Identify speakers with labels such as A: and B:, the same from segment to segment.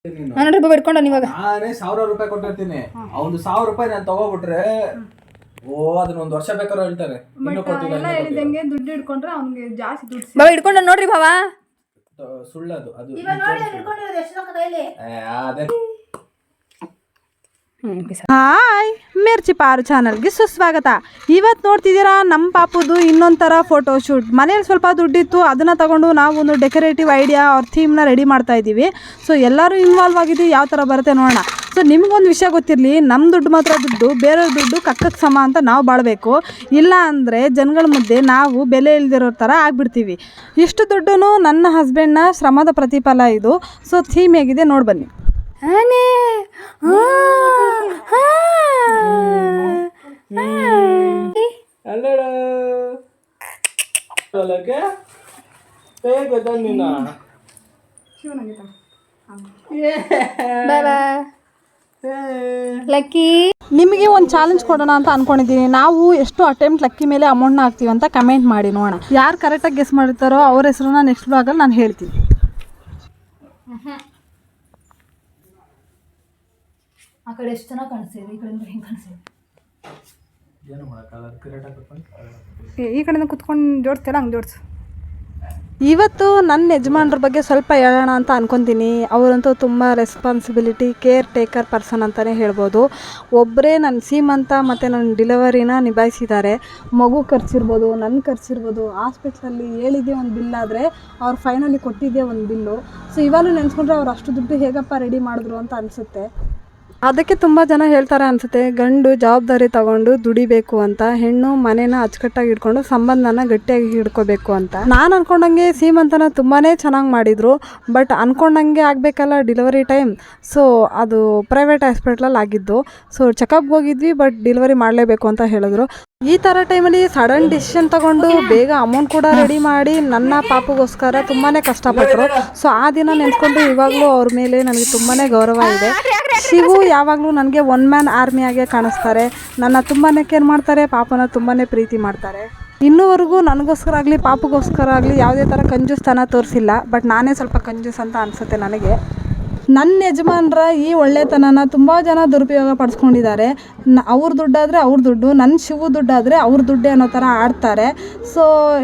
A: 100 ರೂಪಾಯಿ ಬಿಡ್ಕೊಂಡು ಇವಾಗ
B: ನಾನೇ 1000 ರೂಪಾಯಿ ಕೊಟ್ಟಿರ್ತೀನಿ. ಅವ್ನು 1000 ರೂಪಾಯಿ ನಾನು ತಗೋಬಿಟ್ರೆ ಅದನ್ನ ಒಂದು ವರ್ಷ ಬೇಕಾದ್ರೂ ಹೇಳ್ತಾರೆ.
C: ಹೇಳಿದಂಗೆ ದುಡ್ಡು ಇಟ್ಕೊಂಡ್ರೆ ಅವ್ನಿಗೆ ಜಾಸ್ತಿ ದುಡ್ಡು
A: ಬಾಬಾ ಹಿಡ್ಕೊಂಡು ನೋಡ್ರಿ ಬಾಬಾ.
B: ಸುಳ್ಳದು ಅದು.
C: ಹಾಯ್ ಮಿರ್ಚಿ ಪಾರು ಚಾನಲ್ಗೆ ಸುಸ್ವಾಗತ. ಇವತ್ತು ನೋಡ್ತಿದ್ದೀರಾ ನಮ್ಮ ಪಾಪುದು ಇನ್ನೊಂಥರ ಫೋಟೋ ಶೂಟ್. ಮನೇಲಿ ಸ್ವಲ್ಪ ದುಡ್ಡಿತ್ತು, ಅದನ್ನು ತಗೊಂಡು ನಾವು ಒಂದು ಡೆಕೋರೇಟಿವ್ ಐಡಿಯಾ ಅವ್ರ ಥೀಮ್ನ ರೆಡಿ ಮಾಡ್ತಾ ಇದ್ದೀವಿ. ಸೊ ಎಲ್ಲರೂ ಇನ್ವಾಲ್ವ್ ಆಗಿದ್ದೀವಿ, ಯಾವ ಥರ ಬರುತ್ತೆ ನೋಡೋಣ. ಸೊ ನಿಮಗೊಂದು ವಿಷಯ ಗೊತ್ತಿರಲಿ, ನಮ್ಮ ದುಡ್ಡು ಮಾತ್ರ ದುಡ್ಡು, ಬೇರೆಯವ್ರ ದುಡ್ಡು ಕಕ್ಕಕ್ಕೆ ಸಮ ಅಂತ ನಾವು ಬಾಳಬೇಕು. ಇಲ್ಲ ಅಂದರೆ ಜನಗಳ ಮುದ್ದೆ ನಾವು ಬೆಲೆ ಇಲ್ದಿರೋ ಥರ ಆಗಿಬಿಡ್ತೀವಿ. ಇಷ್ಟು ದುಡ್ಡು ನನ್ನ ಹಸ್ಬೆಂಡ್ನ ಶ್ರಮದ ಪ್ರತಿಫಲ ಇದು. ಸೊ ಥೀಮ್ ಹೇಗಿದೆ ನೋಡಿ ಬನ್ನಿ.
A: ಲಕ್ಕಿ
C: ನಿಮಗೆ ಒಂದು ಚಾಲೆಂಜ್ ಕೊಡೋಣ ಅಂತ ಅನ್ಕೊಂಡಿದ್ದೀನಿ. ನಾವು ಎಷ್ಟು ಅಟೆಂಪ್ಟ್ ಲಕ್ಕಿ ಮೇಲೆ ಅಮೌಂಟ್ನ ಹಾಕ್ತೀವಿ ಅಂತ ಕಮೆಂಟ್ ಮಾಡಿ ನೋಡೋಣ. ಯಾರು ಕರೆಕ್ಟಾಗಿ ಗೆಸ್ ಮಾಡಿರ್ತಾರೋ ಅವ್ರ ಹೆಸರನ್ನ ನೆಕ್ಸ್ಟ್ ಬ್ಲಾಗಲ್ಲಿ ನಾನು ಹೇಳ್ತೀನಿ.
A: ಆ ಕಡೆ ಎಷ್ಟು ಚೆನ್ನಾಗಿ ಕಾಣಿಸ್ತಿದೆ, ಈ ಕಡೆಯಿಂದ ಹೆಂಗೆ ಕಾಣಿಸ್ತಿದೆ?
C: ಈ ಕಡೆಯಿಂದ ಕುತ್ಕೊಂಡು ಜೋಡಿಸ್ತೀರ, ಹಂಗೆ ಜೋಡಿಸು. ಇವತ್ತು ನನ್ನ ಯಜಮಾನ್ರ ಬಗ್ಗೆ ಸ್ವಲ್ಪ ಹೇಳೋಣ ಅಂತ ಅನ್ಕೊತೀನಿ. ಅವರಂತೂ ತುಂಬ ರೆಸ್ಪಾನ್ಸಿಬಿಲಿಟಿ, ಕೇರ್ ಟೇಕರ್ ಪರ್ಸನ್ ಅಂತಲೇ ಹೇಳ್ಬೋದು. ಒಬ್ಬರೇ ನನ್ನ ಸೀಮಂತ ಮತ್ತು ನನ್ನ ಡಿಲಿವರಿನ ನಿಭಾಯಿಸಿದ್ದಾರೆ. ಮಗು ಖರ್ಚಿರ್ಬೋದು, ನನ್ನ ಖರ್ಚಿರ್ಬೋದು, ಹಾಸ್ಪಿಟ್ಲಲ್ಲಿ ಹೇಳಿದ್ದೆ ಒಂದು ಬಿಲ್ ಆದರೆ ಅವ್ರು ಫೈನಲಿ ಕೊಟ್ಟಿದ್ದೆ ಒಂದು ಬಿಲ್ಲು. ಸೊ ಇವಾಗಲೂ ನೆನೆಸ್ಕೊಂಡ್ರೆ ಅವ್ರು ಅಷ್ಟು ದುಡ್ಡು ಹೇಗಪ್ಪ ರೆಡಿ ಮಾಡಿದ್ರು ಅಂತ ಅನಿಸುತ್ತೆ. ಅದಕ್ಕೆ ತುಂಬ ಜನ ಹೇಳ್ತಾರೆ ಅನಿಸುತ್ತೆ, ಗಂಡು ಜವಾಬ್ದಾರಿ ತಗೊಂಡು ದುಡಿಬೇಕು ಅಂತ, ಹೆಣ್ಣು ಮನೇನ ಅಚ್ಚುಕಟ್ಟಾಗಿ ಹಿಡ್ಕೊಂಡು ಸಂಬಂಧನ ಗಟ್ಟಿಯಾಗಿ ಹಿಡ್ಕೋಬೇಕು ಅಂತ. ನಾನು ಅಂದ್ಕೊಂಡಂಗೆ ಸೀಮಂತನ ತುಂಬಾ ಚೆನ್ನಾಗಿ ಮಾಡಿದರು. ಬಟ್ ಅಂದ್ಕೊಂಡಂಗೆ ಆಗಬೇಕಲ್ಲ ಡೆಲಿವರಿ ಟೈಮ್. ಸೊ ಅದು ಪ್ರೈವೇಟ್ ಹಾಸ್ಪಿಟ್ಲಲ್ಲಿ ಆಗಿದ್ದು. ಸೊ ಚೆಕಪ್ಗೆ ಹೋಗಿದ್ವಿ, ಬಟ್ ಡೆಲಿವರಿ ಮಾಡಲೇಬೇಕು ಅಂತ ಹೇಳಿದ್ರು. ಈ ಥರ ಟೈಮಲ್ಲಿ ಸಡನ್ ಡಿಸಿಷನ್ ತಗೊಂಡು ಬೇಗ ಅಮೌಂಟ್ ಕೂಡ ರೆಡಿ ಮಾಡಿ ನನ್ನ ಪಾಪಗೋಸ್ಕರ ತುಂಬಾ ಕಷ್ಟಪಟ್ಟರು. ಸೊ ಆ ದಿನ ನೆನೆಸ್ಕೊಂಡು ಇವಾಗಲೂ ಅವ್ರ ಮೇಲೆ ನನಗೆ ತುಂಬಾ ಗೌರವ ಇದೆ. ಶಿವು ಯಾವಾಗಲೂ ನನಗೆ ಒನ್ ಮ್ಯಾನ್ ಆರ್ಮಿಯಾಗೆ ಕಾಣಿಸ್ತಾರೆ. ನನ್ನ ತುಂಬಾ ಕೇರ್ ಮಾಡ್ತಾರೆ, ಪಾಪನ ತುಂಬಾ ಪ್ರೀತಿ ಮಾಡ್ತಾರೆ. ಇನ್ನೂವರೆಗೂ ನನಗೋಸ್ಕರ ಆಗಲಿ ಪಾಪಗೋಸ್ಕರ ಆಗಲಿ ಯಾವುದೇ ಥರ ಕಂಜೂಸ್ತನ ತೋರಿಸಿಲ್ಲ. ಬಟ್ ನಾನೇ ಸ್ವಲ್ಪ ಕಂಜೂಸ್ ಅಂತ ಅನಿಸುತ್ತೆ ನನಗೆ. ನನ್ನ ಯಜಮಾನ್ರ ಈ ಒಳ್ಳೆತನನ ತುಂಬ ಜನ ದುರುಪಯೋಗ ಪಡಿಸ್ಕೊಂಡಿದ್ದಾರೆ. ಅವ್ರ ದುಡ್ಡಾದರೆ ಅವ್ರ ದುಡ್ಡು, ನನ್ನ ಶಿವು ದುಡ್ಡಾದರೆ ಅವ್ರ ದುಡ್ಡೇ ಅನ್ನೋ ಥರ ಆಡ್ತಾರೆ. ಸೊ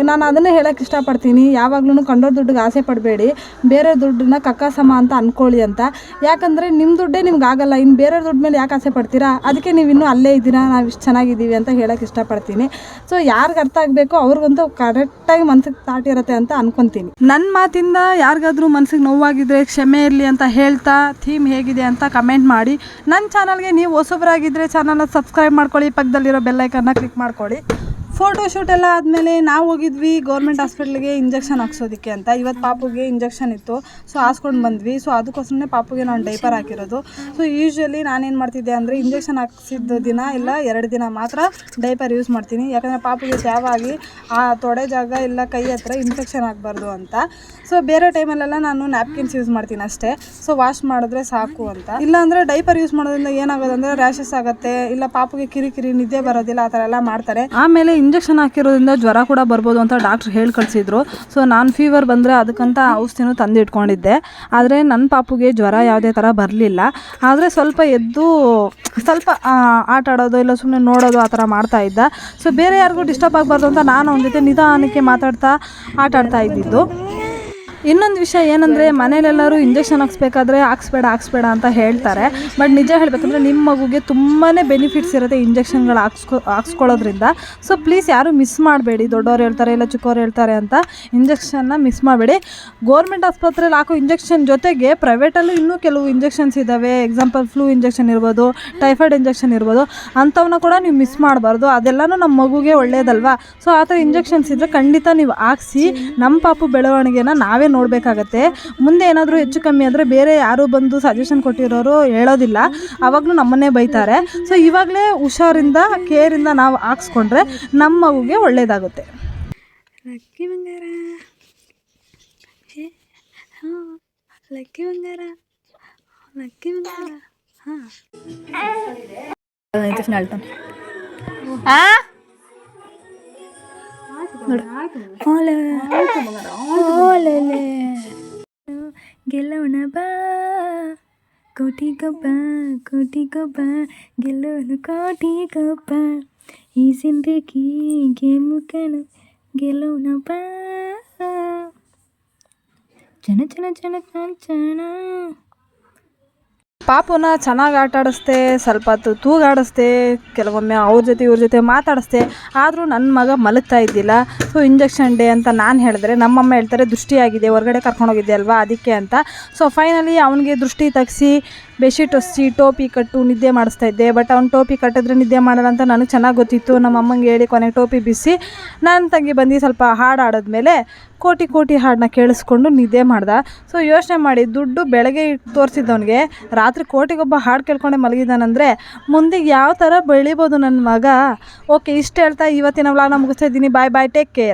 C: ನಾನು ಅದನ್ನೇ ಹೇಳೋಕ್ಕೆ ಇಷ್ಟಪಡ್ತೀನಿ, ಯಾವಾಗ್ಲೂ ಕಂಡೋರ ದುಡ್ಡಿಗೆ ಆಸೆ ಪಡಬೇಡಿ, ಬೇರೆ ದುಡ್ಡನ್ನ ಕಕ್ಕ ಸಮ ಅಂತ ಅಂದ್ಕೊಳ್ಳಿ ಅಂತ. ಯಾಕಂದರೆ ನಿಮ್ಮ ದುಡ್ಡೇ ನಿಮ್ಗೆ ಆಗಲ್ಲ, ಇನ್ನು ಬೇರೆ ದುಡ್ಡು ಮೇಲೆ ಯಾಕೆ ಆಸೆ ಪಡ್ತೀರಾ? ಅದಕ್ಕೆ ನೀವು ಇನ್ನೂ ಅಲ್ಲೇ ಇದ್ದೀರಾ, ನಾವು ಇಷ್ಟು ಚೆನ್ನಾಗಿದ್ದೀವಿ ಅಂತ ಹೇಳೋಕ್ಕೆ ಇಷ್ಟಪಡ್ತೀನಿ. ಸೊ ಯಾರಿಗೆ ಅರ್ಥ ಆಗಬೇಕು ಅವ್ರಿಗಂತೂ ಕರೆಕ್ಟಾಗಿ ಮನ್ಸಿಗೆ ತಾಟಿರುತ್ತೆ ಅಂತ ಅನ್ಕೊತೀನಿ. ನನ್ನ ಮಾತಿಂದ ಯಾರಿಗಾದ್ರೂ ಮನ್ಸಿಗೆ ನೋವಾಗಿದ್ದರೆ ಕ್ಷಮೆ ಇರಲಿ ಅಂತ ಹೇಳ್ತಾ, ಥೀಮ್ ಹೇಗಿದೆ ಅಂತ ಕಮೆಂಟ್ ಮಾಡಿ. ನನ್ನ ಚಾನಲ್ಗೆ ನೀವು ಹೊಸಬರಾಗಿದ್ದರೆ ಚಾನಲ್ನ ಸಬ್ಸ್ಕ್ರೈಬ್ ಮಾಡ್ಕೊಳ್ಳಿ, ಪಕ್ಕದಲ್ಲಿರೋ ಬೆಲ್ಲೈಕನ್ನ ಕ್ಲಿಕ್ ಮಾಡ್ಕೊಳ್ಳಿ. ಫೋಟೋ ಶೂಟ್ ಎಲ್ಲ ಆದಮೇಲೆ ನಾವು ಹೋಗಿದ್ವಿ ಗೌರ್ಮೆಂಟ್ ಹಾಸ್ಪಿಟ್ಲಿಗೆ ಇಂಜೆಕ್ಷನ್ ಹಾಕ್ಸೋದಕ್ಕೆ ಅಂತ. ಇವತ್ತು ಪಾಪುಗೆ ಇಂಜೆಕ್ಷನ್ ಇತ್ತು, ಸೊ ಹಾಕ್ಸ್ಕೊಂಡು ಬಂದ್ವಿ. ಸೊ ಅದಕ್ಕೋಸ್ಕರನೇ ಪಾಪುಗೆ ನಾನು ಡೈಪರ್ ಹಾಕಿರೋದು. ಸೊ ಯೂಶ್ವಲಿ ನಾನೇನು ಮಾಡ್ತಿದ್ದೆ ಅಂದರೆ ಇಂಜೆಕ್ಷನ್ ಹಾಕ್ಸಿದ ದಿನ ಇಲ್ಲ 2 ದಿನ ಮಾತ್ರ ಡೈಪರ್ ಯೂಸ್ ಮಾಡ್ತೀನಿ. ಯಾಕಂದರೆ ಪಾಪುಗೆ ತ್ಯಾವಾಗಿ ಆ ತೊಡೆ ಜಾಗ ಇಲ್ಲ ಕೈ ಹತ್ರ ಇನ್ಫೆಕ್ಷನ್ ಆಗಬಾರ್ದು ಅಂತ. ಸೊ ಬೇರೆ ಟೈಮಲ್ಲೆಲ್ಲ ನಾನು ನ್ಯಾಪ್ಕಿನ್ಸ್ ಯೂಸ್ ಮಾಡ್ತೀನಿ ಅಷ್ಟೇ. ಸೊ ವಾಶ್ ಮಾಡಿದ್ರೆ ಸಾಕು ಅಂತ. ಇಲ್ಲಾಂದರೆ ಡೈಪರ್ ಯೂಸ್ ಮಾಡೋದ್ರಿಂದ ಏನಾಗೋದಂದರೆ ರ್ಯಾಷಸ್ ಆಗುತ್ತೆ, ಇಲ್ಲ ಪಾಪುಗೆ ಕಿರಿಕಿರಿ ನಿದ್ದೆ ಬರೋದಿಲ್ಲ, ಆ ಥರ ಎಲ್ಲ ಮಾಡ್ತಾರೆ. ಆಮೇಲೆ ಇಂಜೆಕ್ಷನ್ ಹಾಕಿರೋದ್ರಿಂದ ಜ್ವರ ಕೂಡ ಬರ್ಬೋದು ಅಂತ ಡಾಕ್ಟ್ರ್ ಹೇಳಿ ಕಳಿಸಿದ್ರು. ಸೊ ನಾನು ಫೀವರ್ ಬಂದರೆ ಅದಕ್ಕಂತ ಔಷಧಿನೂ ತಂದು ಇಟ್ಕೊಂಡಿದ್ದೆ. ಆದರೆ ನನ್ನ ಪಾಪುಗೆ ಜ್ವರ ಯಾವುದೇ ಥರ ಬರಲಿಲ್ಲ. ಆದರೆ ಸ್ವಲ್ಪ ಎದ್ದು ಸ್ವಲ್ಪ ಆಟ ಆಡೋದು ಇಲ್ಲ ಸುಮ್ಮನೆ ನೋಡೋದು ಆ ಥರ ಮಾಡ್ತಾ ಇದ್ದ. ಸೊ ಬೇರೆ ಯಾರಿಗೂ ಡಿಸ್ಟರ್ಬ್ ಆಗಬಾರ್ದು ಅಂತ ನಾನು ಅವನ ಜೊತೆ ನಿಧಾನಕ್ಕೆ ಮಾತಾಡ್ತಾ ಆಟ ಆಡ್ತಾ ಇದ್ದಿದ್ದು. ಇನ್ನೊಂದು ವಿಷಯ ಏನಂದರೆ, ಮನೇಲೆಲ್ಲರೂ ಇಂಜೆಕ್ಷನ್ ಹಾಕ್ಸ್ಬೇಕಾದ್ರೆ ಹಾಕ್ಸ್ಬೇಡ ಅಂತ ಹೇಳ್ತಾರೆ. ಬಟ್ ನಿಜ ಹೇಳಬೇಕಂದ್ರೆ ನಿಮ್ಮ ಮಗುಗೆ ತುಂಬಾ ಬೆನಿಫಿಟ್ಸ್ ಇರುತ್ತೆ ಇಂಜೆಕ್ಷನ್ಗಳು ಹಾಕ್ಸ್ಕೊಳ್ಳೋದ್ರಿಂದ. ಸೊ ಪ್ಲೀಸ್ ಯಾರೂ ಮಿಸ್ ಮಾಡಬೇಡಿ. ದೊಡ್ಡವ್ರು ಹೇಳ್ತಾರೆ ಇಲ್ಲ ಚಿಕ್ಕವ್ರು ಹೇಳ್ತಾರೆ ಅಂತ ಇಂಜೆಕ್ಷನ್ನ ಮಿಸ್ ಮಾಡಬೇಡಿ. ಗೋರ್ಮೆಂಟ್ ಆಸ್ಪತ್ರೆಯಲ್ಲಿ ಹಾಕೋ ಇಂಜೆಕ್ಷನ್ ಜೊತೆಗೆ ಪ್ರೈವೇಟಲ್ಲೂ ಇನ್ನೂ ಕೆಲವು ಇಂಜೆಕ್ಷನ್ಸ್ ಇದ್ದಾವೆ. ಎಕ್ಸಾಂಪಲ್ ಫ್ಲೂ ಇಂಜೆಕ್ಷನ್ ಇರ್ಬೋದು, ಟೈಫಾಯ್ಡ್ ಇಂಜೆಕ್ಷನ್ ಇರ್ಬೋದು, ಅಂಥವನ್ನ ಕೂಡ ನೀವು ಮಿಸ್ ಮಾಡಬಾರ್ದು. ಅದೆಲ್ಲನೂ ನಮ್ಮ ಮಗುಗೆ ಒಳ್ಳೆಯದಲ್ವಾ. ಸೊ ಆ ಥರ ಇಂಜೆಕ್ಷನ್ಸ್ ಇದ್ದರೆ ಖಂಡಿತ ನೀವು ಹಾಕ್ಸಿ. ನಮ್ಮ ಪಾಪು ಬೆಳವಣಿಗೆನ ನಾವೇ ನೋಡಬೇಕಾಗತ್ತೆ. ಮುಂದೆ ಏನಾದರೂ ಹೆಚ್ಚು ಕಮ್ಮಿ ಆದರೆ ಬೇರೆ ಯಾರು ಬಂದು ಸಜೆಷನ್ ಕೊಟ್ಟಿರೋರು ಹೇಳೋದಿಲ್ಲ, ಆವಾಗಲೂ ನಮ್ಮನ್ನೇ ಬೈತಾರೆ. ಸೊ ಇವಾಗಲೇ ಹುಷಾರಿಂದ ಕೇರಿಂದ ನಾವು ಹಾಕ್ಸ್ಕೊಂಡ್ರೆ ನಮ್ಮ ಮಗುಗೆ ಒಳ್ಳೆಯದಾಗುತ್ತೆ. ಲಕ್ಕಿ ಬಂಗಾರ, ಲಕ್ಕಿ ಬಂಗಾರ, ಲಕ್ಕಿ ಬಂಗಾರ.
A: ಇಂಜೆಕ್ಷನ್ ಹೇಳ್ತಾನೆ. ಗೆಲ್ಲೋಣ ಬಾ ಕೋಟಿಗೊಬ್ಬ ಗೆಲ್ಲೋನು ಕೋಟಿಗೊಬ್ಬ ಈ ಜಿಂದಗಿ ಗೇಮು ಕಣು ಗೆಲ್ಲೋನಪ್ಪ ಜನ ಜನ ಜನ ಕಾಂಚನ.
C: ಪಾಪುನ ಚೆನ್ನಾಗಿ ಆಟ ಆಡಿಸ್ದೆ, ಸ್ವಲ್ಪ ಹೊತ್ತು ತೂಗಾಡಿಸ್ದೆ, ಕೆಲವೊಮ್ಮೆ ಅವ್ರ ಜೊತೆ ಇವ್ರ ಜೊತೆ ಮಾತಾಡಿಸ್ದೆ. ಆದರೂ ನನ್ನ ಮಗ ಮಲಗ್ತಾ ಇದ್ದಿಲ್ಲ. ಸೊ ಇಂಜೆಕ್ಷನ್ ಡೇ ಅಂತ ನಾನು ಹೇಳಿದ್ರೆ ನಮ್ಮಮ್ಮ ಹೇಳ್ತಾರೆ ದೃಷ್ಟಿಯಾಗಿದೆ, ಹೊರಗಡೆ ಕರ್ಕೊಂಡೋಗಿದ್ದೆ ಅಲ್ವಾ ಅದಕ್ಕೆ ಅಂತ. ಸೊ ಫೈನಲಿ ಅವನಿಗೆ ದೃಷ್ಟಿ ತೆಗ್ಸಿ ಬೆಡ್ಶೀಟ್ ಹೊಸಿ ಟೋಪಿ ಕಟ್ಟು ನಿದ್ದೆ ಮಾಡಿಸ್ತಾ ಇದ್ದೆ. ಬಟ್ ಅವ್ನು ಟೋಪಿ ಕಟ್ಟಿದ್ರೆ ನಿದ್ದೆ ಮಾಡಲ್ಲ ಅಂತ ನನಗೆ ಚೆನ್ನಾಗಿ ಗೊತ್ತಿತ್ತು. ನಮ್ಮ ಅಮ್ಮಂಗೆ ಹೇಳಿ ಕೊನೆಗೆ ಟೋಪಿ ಬಿಸಿ ನನ್ನ ತಂಗಿ ಬಂದು ಸ್ವಲ್ಪ ಹಾಡು ಆಡಿದ್ಮೇಲೆ ಕೋಟಿ ಕೋಟಿ ಹಾಡನ್ನ ಕೇಳಿಸ್ಕೊಂಡು ನಿದ್ದೆ ಮಾಡ್ದೆ. ಸೊ ಯೋಚನೆ ಮಾಡಿ, ದುಡ್ಡು ಬೆಳಗ್ಗೆ ತೋರಿಸಿದ್ದವನಿಗೆ ರಾತ್ರಿ ಕೋಟಿಗೊಬ್ಬ ಹಾಡು ಕೇಳ್ಕೊಂಡೆ ಮಲಗಿದ್ದಾನಂದರೆ ಮುಂದಿಗೆ ಯಾವ ಥರ ಬೆಳಿಬೋದು ನನ್ನ ಮಗ. ಓಕೆ, ಇಷ್ಟು ಹೇಳ್ತಾ ಇವತ್ತಿನ ವ್ಲಾಗ್ನ ಮುಗಿಸ್ತಾ ಇದ್ದೀನಿ. ಬಾಯ್ ಬಾಯ್, ಟೇಕ್ ಕೇರ್.